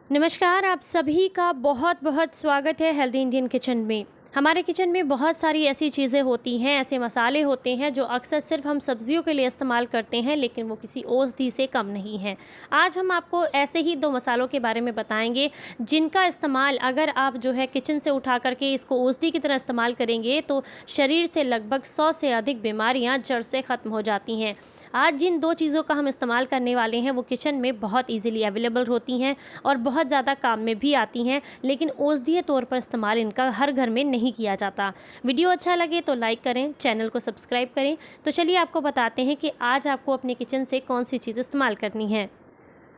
नमस्कार, आप सभी का बहुत बहुत स्वागत है हेल्दी इंडियन किचन में। हमारे किचन में बहुत सारी ऐसी चीज़ें होती हैं, ऐसे मसाले होते हैं जो अक्सर सिर्फ हम सब्जियों के लिए इस्तेमाल करते हैं, लेकिन वो किसी औषधि से कम नहीं हैं। आज हम आपको ऐसे ही 2 मसालों के बारे में बताएंगे, जिनका इस्तेमाल अगर आप जो है किचन से उठा करके इसको औषधि की तरह इस्तेमाल करेंगे तो शरीर से लगभग 100 से अधिक बीमारियां जड़ से ख़त्म हो जाती हैं। आज जिन 2 चीज़ों का हम इस्तेमाल करने वाले हैं वो किचन में बहुत ईज़िली अवेलेबल होती हैं और बहुत ज़्यादा काम में भी आती हैं, लेकिन औषधीय तौर पर इस्तेमाल इनका हर घर में नहीं किया जाता। वीडियो अच्छा लगे तो लाइक करें, चैनल को सब्सक्राइब करें। तो चलिए आपको बताते हैं कि आज आपको अपने किचन से कौन सी चीज़ इस्तेमाल करनी है।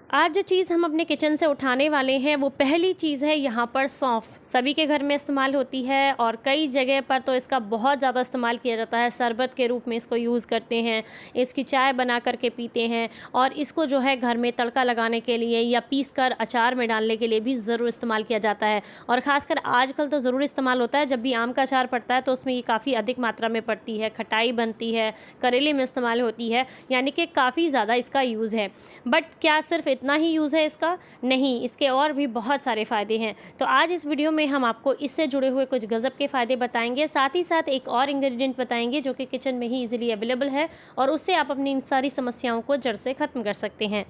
आज जो चीज़ हम अपने किचन से उठाने वाले हैं वो पहली चीज़ है यहाँ पर सौंफ। सभी के घर में इस्तेमाल होती है और कई जगह पर तो इसका बहुत ज़्यादा इस्तेमाल किया जाता है। शरबत के रूप में इसको यूज़ करते हैं, इसकी चाय बना करके पीते हैं और इसको जो है घर में तड़का लगाने के लिए या पीस कर अचार में डालने के लिए भी ज़रूर इस्तेमाल किया जाता है। और ख़ासकर आजकल तो ज़रूर इस्तेमाल होता है, जब भी आम का अचार पड़ता है तो उसमें ये काफ़ी अधिक मात्रा में पड़ती है, खटाई बनती है, करेले में इस्तेमाल होती है, यानी कि काफ़ी ज़्यादा इसका यूज़ है। बट क्या सिर्फ इतना ही यूज़ है इसका? नहीं, इसके और भी बहुत सारे फ़ायदे हैं। तो आज इस वीडियो में हम आपको इससे जुड़े हुए कुछ गज़ब के फ़ायदे बताएंगे, साथ ही साथ एक और इंग्रेडिएंट बताएंगे जो कि किचन में ही ईज़िली अवेलेबल है और उससे आप अपनी इन सारी समस्याओं को जड़ से ख़त्म कर सकते हैं।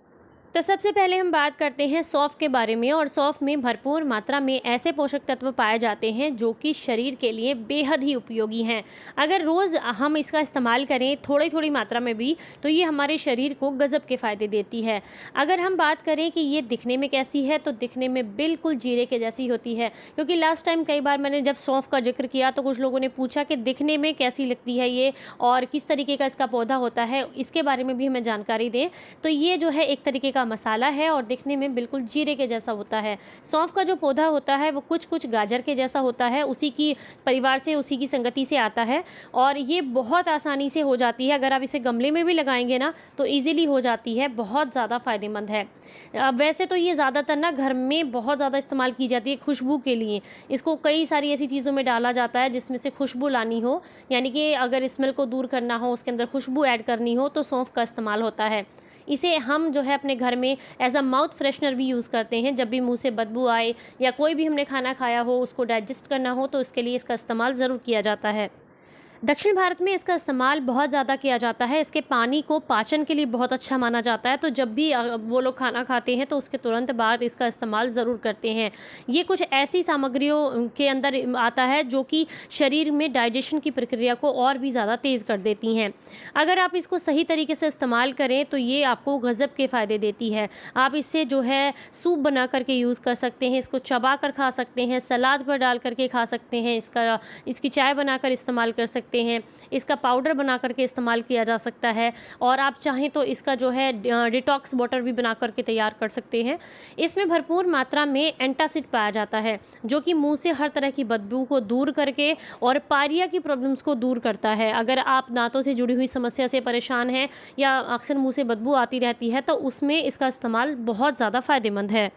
तो सबसे पहले हम बात करते हैं सौंफ के बारे में। और सौंफ में भरपूर मात्रा में ऐसे पोषक तत्व पाए जाते हैं जो कि शरीर के लिए बेहद ही उपयोगी हैं। अगर रोज़ हम इसका इस्तेमाल करें थोड़ी थोड़ी मात्रा में भी, तो ये हमारे शरीर को गजब के फ़ायदे देती है। अगर हम बात करें कि ये दिखने में कैसी है, तो दिखने में बिल्कुल जीरे के जैसी होती है। क्योंकि लास्ट टाइम कई बार मैंने जब सौंफ का जिक्र किया तो कुछ लोगों ने पूछा कि दिखने में कैसी लगती है ये और किस तरीके का इसका पौधा होता है, इसके बारे में भी हमें जानकारी दें। तो ये जो है एक तरीके का मसाला है और दिखने में बिल्कुल जीरे के जैसा होता है। सौंफ का जो पौधा होता है वो कुछ कुछ गाजर के जैसा होता है, उसी की परिवार से, उसी की संगति से आता है और ये बहुत आसानी से हो जाती है। अगर आप इसे गमले में भी लगाएंगे ना तो इजीली हो जाती है, बहुत ज़्यादा फ़ायदेमंद है। वैसे तो ये ज़्यादातर ना घर में बहुत ज़्यादा इस्तेमाल की जाती है खुशबू के लिए। इसको कई सारी ऐसी चीज़ों में डाला जाता है जिसमें से खुशबू लानी हो, यानी कि अगर स्मेल को दूर करना हो, उसके अंदर खुशबू ऐड करनी हो, तो सौंफ का इस्तेमाल होता है। इसे हम जो है अपने घर में एज अ माउथ फ्रेशनर भी यूज़ करते हैं। जब भी मुंह से बदबू आए या कोई भी हमने खाना खाया हो उसको डाइजेस्ट करना हो तो इसके लिए इसका इस्तेमाल ज़रूर किया जाता है। दक्षिण भारत में इसका इस्तेमाल बहुत ज़्यादा किया जाता है। इसके पानी को पाचन के लिए बहुत अच्छा माना जाता है, तो जब भी वो लोग खाना खाते हैं तो उसके तुरंत बाद इसका इस्तेमाल ज़रूर करते हैं। ये कुछ ऐसी सामग्रियों के अंदर आता है जो कि शरीर में डाइजेशन की प्रक्रिया को और भी ज़्यादा तेज़ कर देती हैं। अगर आप इसको सही तरीके से इस्तेमाल करें तो ये आपको गज़ब के फ़ायदे देती है। आप इससे जो है सूप बना करके यूज़ कर सकते हैं, इसको चबा कर खा सकते हैं, सलाद पर डाल करके खा सकते हैं, इसकी चाय बनाकर इस्तेमाल कर सकते हैं, इसका पाउडर बना करके इस्तेमाल किया जा सकता है और आप चाहें तो इसका जो है डिटॉक्स वाटर भी बना करके तैयार कर सकते हैं। इसमें भरपूर मात्रा में एंटासिड पाया जाता है जो कि मुंह से हर तरह की बदबू को दूर करके और पायरिया की प्रॉब्लम्स को दूर करता है। अगर आप दांतों से जुड़ी हुई समस्या से परेशान हैं या अक्सर मुंह से बदबू आती रहती है तो उसमें इसका इस्तेमाल बहुत ज़्यादा फ़ायदेमंद है।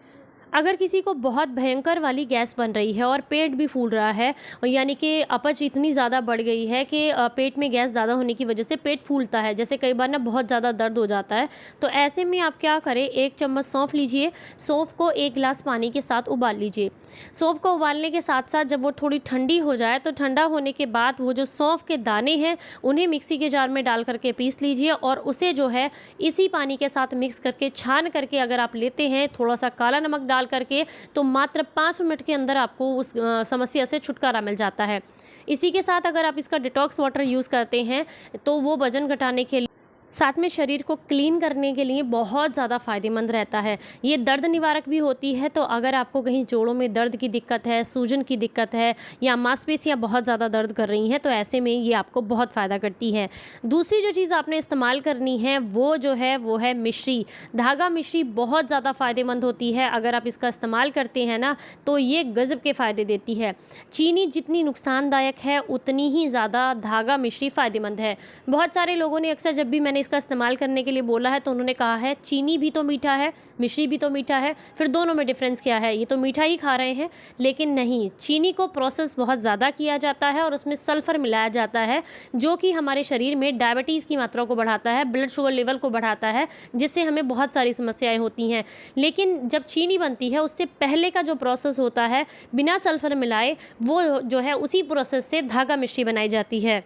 अगर किसी को बहुत भयंकर वाली गैस बन रही है और पेट भी फूल रहा है, यानी कि अपच इतनी ज़्यादा बढ़ गई है कि पेट में गैस ज़्यादा होने की वजह से पेट फूलता है, जैसे कई बार ना बहुत ज़्यादा दर्द हो जाता है, तो ऐसे में आप क्या करें, 1 चम्मच सौंफ लीजिए, सौंफ को 1 गिलास पानी के साथ उबाल लीजिए। सौंफ को उबालने के साथ साथ जब वो थोड़ी ठंडी हो जाए तो ठंडा होने के बाद वो जो सौंफ के दाने हैं उन्हें मिक्सी के जार में डाल करके पीस लीजिए और उसे जो है इसी पानी के साथ मिक्स करके छान करके अगर आप लेते हैं थोड़ा सा काला नमक डाल करके, तो मात्र 5 मिनट के अंदर आपको उस समस्या से छुटकारा मिल जाता है। इसी के साथ अगर आप इसका डिटॉक्स वाटर यूज़ करते हैं तो वो वज़न घटाने के लिए, साथ में शरीर को क्लीन करने के लिए बहुत ज़्यादा फ़ायदेमंद रहता है। ये दर्द निवारक भी होती है, तो अगर आपको कहीं जोड़ों में दर्द की दिक्कत है, सूजन की दिक्कत है या मांसपेशियाँ बहुत ज़्यादा दर्द कर रही हैं, तो ऐसे में ये आपको बहुत फ़ायदा करती है। दूसरी जो चीज़ आपने इस्तेमाल करनी है वो जो है वो है मिश्री। धागा मिश्री बहुत ज़्यादा फ़ायदेमंद होती है। अगर आप इसका इस्तेमाल करते हैं ना तो ये गज़ब के फ़ायदे देती है। चीनी जितनी नुकसानदायक है उतनी ही ज़्यादा धागा मिश्री फ़ायदेमंद है। बहुत सारे लोगों ने अक्सर जब भी मैंने इसका इस्तेमाल करने के लिए बोला है तो उन्होंने कहा है चीनी भी तो मीठा है, मिश्री भी तो मीठा है, फिर दोनों में डिफरेंस क्या है, ये तो मीठा ही खा रहे हैं। लेकिन नहीं, चीनी को प्रोसेस बहुत ज़्यादा किया जाता है और उसमें सल्फ़र मिलाया जाता है, जो कि हमारे शरीर में डायबिटीज़ की मात्रा को बढ़ाता है, ब्लड शुगर लेवल को बढ़ाता है, जिससे हमें बहुत सारी समस्याएं होती हैं। लेकिन जब चीनी बनती है उससे पहले का जो प्रोसेस होता है बिना सल्फ़र मिलाए, वो जो है उसी प्रोसेस से धागा मिश्री बनाई जाती है।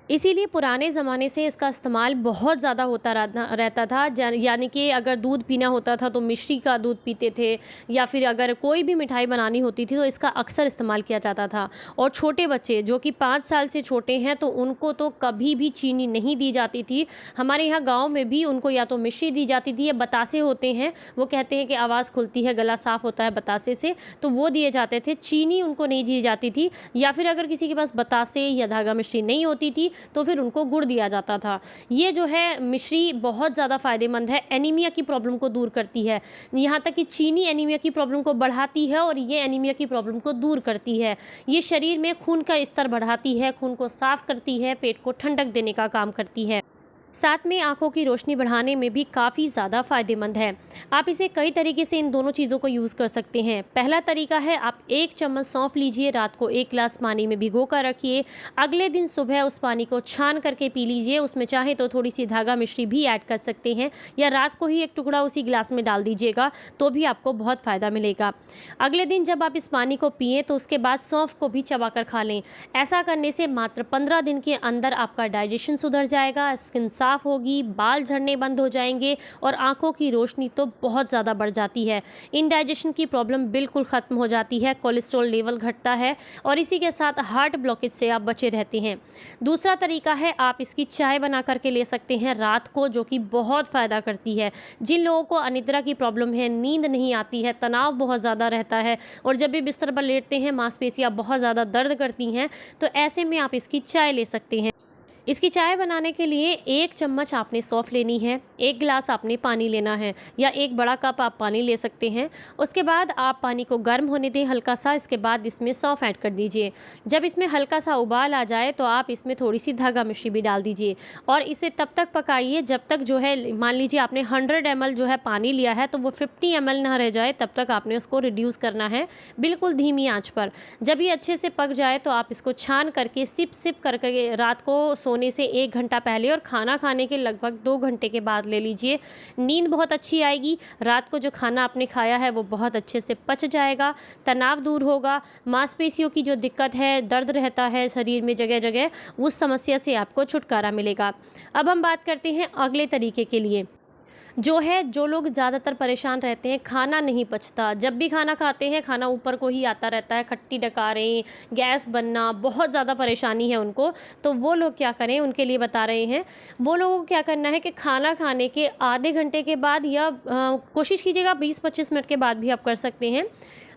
इसीलिए पुराने ज़माने से इसका इस्तेमाल बहुत ज़्यादा होता रहता था। यानी कि अगर दूध पीना होता था तो मिश्री का दूध पीते थे, या फिर अगर कोई भी मिठाई बनानी होती थी तो इसका अक्सर इस्तेमाल किया जाता था। और छोटे बच्चे जो कि 5 साल से छोटे हैं तो उनको तो कभी भी चीनी नहीं दी जाती थी। हमारे यहाँ गाँव में भी उनको या तो मिश्री दी जाती थी या बतासे होते हैं, वो कहते हैं कि आवाज़ खुलती है, गला साफ़ होता है बतासे से, तो वो दिए जाते थे। चीनी उनको नहीं दी जाती थी, या फिर अगर किसी के पास बतासे या धागा मिश्री नहीं होती थी तो फिर उनको गुड़ दिया जाता था। ये जो है मिश्री बहुत ज़्यादा फ़ायदेमंद है, एनीमिया की प्रॉब्लम को दूर करती है। यहाँ तक कि चीनी एनीमिया की प्रॉब्लम को बढ़ाती है और ये एनीमिया की प्रॉब्लम को दूर करती है। ये शरीर में खून का स्तर बढ़ाती है, खून को साफ़ करती है, पेट को ठंडक देने का काम करती है। साथ में आँखों की रोशनी बढ़ाने में भी काफ़ी ज़्यादा फ़ायदेमंद है। आप इसे कई तरीके से इन दोनों चीज़ों को यूज़ कर सकते हैं। पहला तरीका है, आप 1 चम्मच सौंफ लीजिए, रात को 1 गिलास पानी में भिगो कर रखिए, अगले दिन सुबह उस पानी को छान करके पी लीजिए। उसमें चाहे तो थोड़ी सी धागा मिश्री भी ऐड कर सकते हैं, या रात को ही एक टुकड़ा उसी गिलास में डाल दीजिएगा तो भी आपको बहुत फ़ायदा मिलेगा। अगले दिन जब आप इस पानी को पिएँ तो उसके बाद सौंफ को भी चबा कर खा लें। ऐसा करने से मात्र 15 दिन के अंदर आपका डाइजेशन सुधर जाएगा, स्किन साफ होगी, बाल झड़ने बंद हो जाएंगे और आंखों की रोशनी तो बहुत ज़्यादा बढ़ जाती है। इंडाइजेशन की प्रॉब्लम बिल्कुल ख़त्म हो जाती है, कोलेस्ट्रॉल लेवल घटता है और इसी के साथ हार्ट ब्लॉकेज से आप बचे रहते हैं। दूसरा तरीका है, आप इसकी चाय बना करके ले सकते हैं रात को, जो कि बहुत फ़ायदा करती है। जिन लोगों को अनिद्रा की प्रॉब्लम है, नींद नहीं आती है, तनाव बहुत ज़्यादा रहता है और जब भी बिस्तर पर लेटते हैं मांसपेशियाँ बहुत ज़्यादा दर्द करती हैं, तो ऐसे में आप इसकी चाय ले सकते हैं। इसकी चाय बनाने के लिए 1 चम्मच आपने सौंफ लेनी है, 1 गिलास आपने पानी लेना है, या 1 बड़ा कप आप पानी ले सकते हैं। उसके बाद आप पानी को गर्म होने दें हल्का सा, इसके बाद इसमें सौंफ ऐड कर दीजिए। जब इसमें हल्का सा उबाल आ जाए तो आप इसमें थोड़ी सी धागा मिश्री भी डाल दीजिए और इसे तब तक पकाइए जब तक जो है, मान लीजिए आपने 100 ml जो है पानी लिया है तो वो 50 ml ना रह जाए, तब तक आपने उसको रिड्यूस करना है बिल्कुल धीमी आँच पर। जब ये अच्छे से पक जाए तो आप इसको छान करके सिप सिप करके रात को सोने से 1 घंटा पहले और खाना खाने के लगभग 2 घंटे के बाद ले लीजिए। नींद बहुत अच्छी आएगी, रात को जो खाना आपने खाया है वो बहुत अच्छे से पच जाएगा, तनाव दूर होगा, मांसपेशियों की जो दिक्कत है, दर्द रहता है शरीर में जगह जगह, उस समस्या से आपको छुटकारा मिलेगा। अब हम बात करते हैं अगले तरीके के लिए, जो लोग ज़्यादातर परेशान रहते हैं, खाना नहीं पचता, जब भी खाना खाते हैं खाना ऊपर को ही आता रहता है, खट्टी डकारें, गैस बनना, बहुत ज़्यादा परेशानी है उनको, तो वो लोग क्या करें, उनके लिए बता रहे हैं। वो लोगों को क्या करना है कि खाना खाने के आधे घंटे के बाद या कोशिश कीजिएगा 20-25 मिनट के बाद भी आप कर सकते हैं,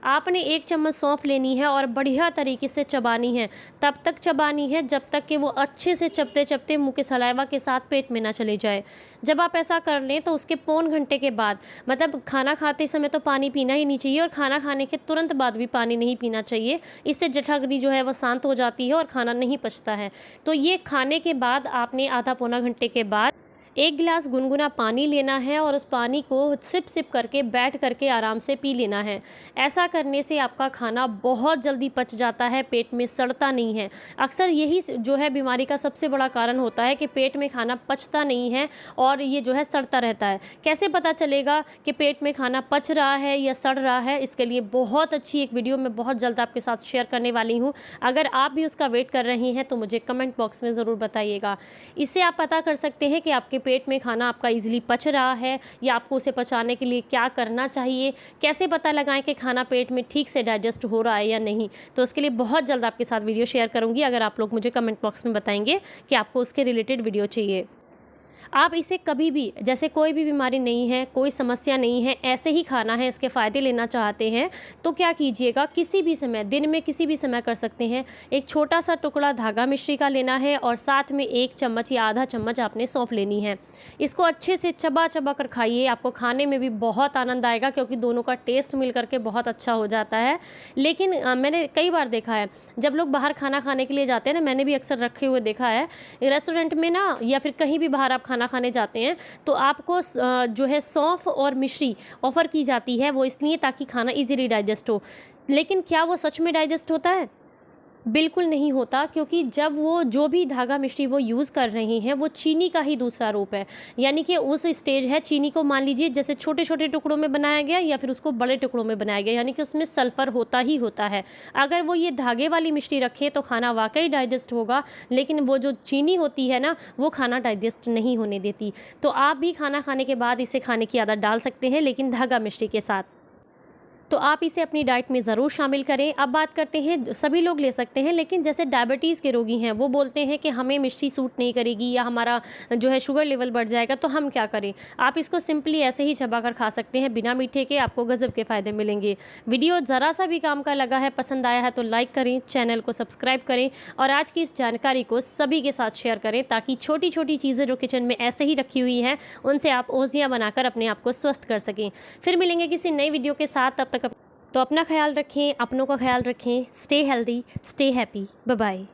आपने 1 चम्मच सौंफ लेनी है और बढ़िया तरीके से चबानी है। तब तक चबानी है जब तक कि वो अच्छे से चबते चबते मुँह के सलाइवा के साथ पेट में ना चले जाए। जब आप ऐसा कर लें तो उसके पौन घंटे के बाद, मतलब खाना खाते समय तो पानी पीना ही नहीं चाहिए और खाना खाने के तुरंत बाद भी पानी नहीं पीना चाहिए। इससे जठराग्नि जो है वो शांत हो जाती है और खाना नहीं पचता है। तो ये खाने के बाद आपने आधा पौना घंटे के बाद 1 गिलास गुनगुना पानी लेना है और उस पानी को सिप सिप करके बैठ करके आराम से पी लेना है। ऐसा करने से आपका खाना बहुत जल्दी पच जाता है, पेट में सड़ता नहीं है। अक्सर यही जो है बीमारी का सबसे बड़ा कारण होता है कि पेट में खाना पचता नहीं है और ये जो है सड़ता रहता है। कैसे पता चलेगा कि पेट में खाना पच रहा है या सड़ रहा है, इसके लिए बहुत अच्छी एक वीडियो मैं बहुत जल्द आपके साथ शेयर करने वाली हूँ। अगर आप भी उसका वेट कर रहे हैं तो मुझे कमेंट बॉक्स में ज़रूर बताइएगा। इससे आप पता कर सकते हैं कि आपके पेट में खाना आपका इजीली पच रहा है या आपको उसे पचाने के लिए क्या करना चाहिए, कैसे पता लगाएं कि खाना पेट में ठीक से डाइजेस्ट हो रहा है या नहीं। तो उसके लिए बहुत जल्द आपके साथ वीडियो शेयर करूंगी, अगर आप लोग मुझे कमेंट बॉक्स में बताएंगे कि आपको उसके रिलेटेड वीडियो चाहिए। आप इसे कभी भी, जैसे कोई भी बीमारी नहीं है, कोई समस्या नहीं है, ऐसे ही खाना है, इसके फ़ायदे लेना चाहते हैं तो क्या कीजिएगा, किसी भी समय, दिन में किसी भी समय कर सकते हैं। एक छोटा सा टुकड़ा धागा मिश्री का लेना है और साथ में 1 चम्मच या आधा चम्मच आपने सौंफ लेनी है। इसको अच्छे से चबा चबा कर खाइए, आपको खाने में भी बहुत आनंद आएगा क्योंकि दोनों का टेस्ट मिल करके बहुत अच्छा हो जाता है। लेकिन मैंने कई बार देखा है जब लोग बाहर खाना खाने के लिए जाते हैं ना, मैंने भी अक्सर रखे हुए देखा है रेस्टोरेंट में ना, या फिर कहीं भी बाहर आप खाना खाना खाने जाते हैं तो आपको जो है सौंफ और मिश्री ऑफ़र की जाती है, वो इसलिए ताकि खाना ईज़िली डाइजेस्ट हो। लेकिन क्या वो सच में डाइजेस्ट होता है? बिल्कुल नहीं होता, क्योंकि जब वो जो भी धागा मिश्री वो यूज़ कर रहे हैं वो चीनी का ही दूसरा रूप है। यानी कि उस स्टेज है, चीनी को मान लीजिए जैसे छोटे-छोटे टुकड़ों में बनाया गया या फिर उसको बड़े टुकड़ों में बनाया गया, यानी कि उसमें सल्फ़र होता ही होता है। अगर वो ये धागे वाली मिश्री रखें तो खाना वाक़ई डाइजेस्ट होगा, लेकिन वो जो चीनी होती है ना, वो खाना डाइजेस्ट नहीं होने देती। तो आप भी खाना खाने के बाद इसे खाने की आदत डाल सकते हैं, लेकिन धागा मिश्री के साथ। तो आप इसे अपनी डाइट में ज़रूर शामिल करें। अब बात करते हैं, सभी लोग ले सकते हैं, लेकिन जैसे डायबिटीज़ के रोगी हैं वो बोलते हैं कि हमें मिर्ची सूट नहीं करेगी या हमारा जो है शुगर लेवल बढ़ जाएगा, तो हम क्या करें? आप इसको सिंपली ऐसे ही चबाकर खा सकते हैं बिना मीठे के, आपको गज़ब के फ़ायदे मिलेंगे। वीडियो ज़रा सा भी काम का लगा है, पसंद आया है तो लाइक करें, चैनल को सब्सक्राइब करें और आज की इस जानकारी को सभी के साथ शेयर करें, ताकि छोटी-छोटी चीज़ें जो किचन में ऐसे ही रखी हुई हैं उनसे आप ओज़ियाँ बनाकर अपने आप को स्वस्थ कर सकें। फिर मिलेंगे किसी नई वीडियो के साथ, तब तक तो अपना ख्याल रखें, अपनों का ख्याल रखें। Stay healthy, stay happy. Bye bye.